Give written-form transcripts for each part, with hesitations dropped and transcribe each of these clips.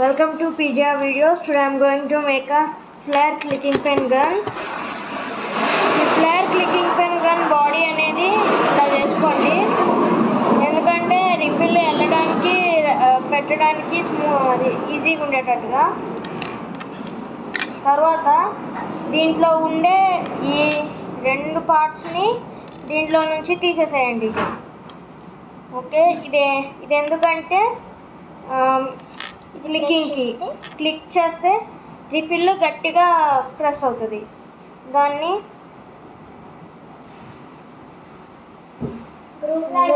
Welcome to PGR videos. Today I am going to make a flare clicking pen gun. The flare clicking pen gun body అనేది ఇలా చేసుకోండి. ఎందుకంటే refill వెళ్ళడానికి పెట్టడానికి అది ఈజీగా ఉండేటట్టుగా. తర్వాత దీంట్లో ఉండే ఈ రెండు పార్ట్స్ని దీంట్లో నుంచి తీసేసేయండి. ఓకే, ఇది ఎందుకంటే క్లిక్కింగ్కి క్లిక్ చేస్తే రిఫిల్ గట్టిగా ప్రెస్ అవుతుంది. దాన్ని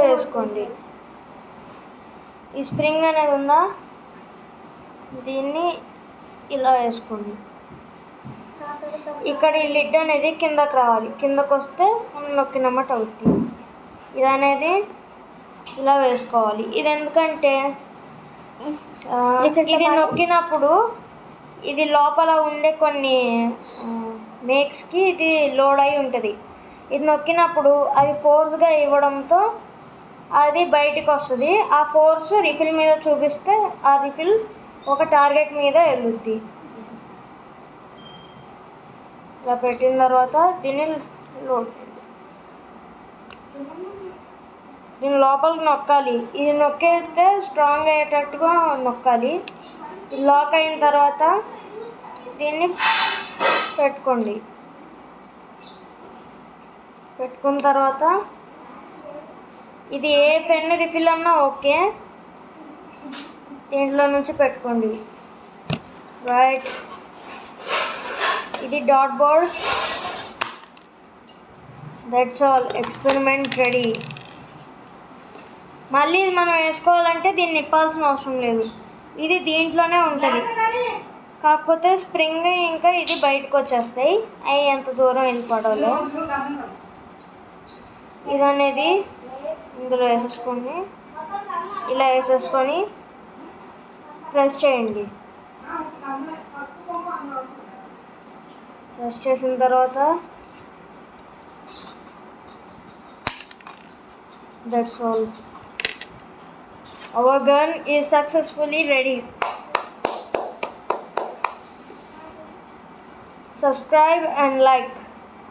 వేసుకోండి. ఈ స్ప్రింగ్ అనేది ఉందా, దీన్ని ఇలా వేసుకోండి. ఇక్కడ ఈ లిడ్ అనేది కిందకు రావాలి. కిందకు వస్తే మనం నొక్కినమాట అవుతుంది. ఇది అనేది ఇలా వేసుకోవాలి. ఇది ఎందుకంటే ఇది నొక్కినప్పుడు ఇది లోపల ఉండే కొన్ని మేక్స్కి ఇది లోడ్ అయి ఉంటుంది. ఇది నొక్కినప్పుడు అది ఫోర్స్గా ఇవ్వడంతో అది బయటికి వస్తుంది. ఆ ఫోర్స్ రిఫిల్ మీద చూపిస్తే ఆ రిఫిల్ ఒక టార్గెట్ మీద వెళ్తుంది. ఇలా పెట్టిన తర్వాత దీన్ని దీని లోపలికి నొక్కాలి. ఇది నొక్కితే స్ట్రాంగ్ అయ్యేటట్టుగా నొక్కాలి. ఇది లాక్ అయిన తర్వాత దీన్ని పెట్టుకోండి. పెట్టుకున్న తర్వాత ఇది ఏ పెన్ రిఫిల్ అన్నా ఓకే, దీంట్లో నుంచి పెట్టుకోండి. రైట్, ఇది dot board. That's all, experiment ready. మళ్ళీ మనం వేసుకోవాలంటే దీన్ని నిప్పాల్సిన అవసరం లేదు. ఇది దీంట్లోనే ఉంటుంది. కాకపోతే స్ప్రింగ్ ఇంకా ఇది బయటకు వచ్చేస్తాయి. అవి ఎంత దూరం వెళ్ళిపోవడాలో ఇది అనేది ఇందులో వేసేసుకోండి. ఇలా వేసేసుకొని ప్రెస్ చేయండి. ప్రెస్ చేసిన తర్వాత that's all. Our gun is successfully ready. Subscribe and like.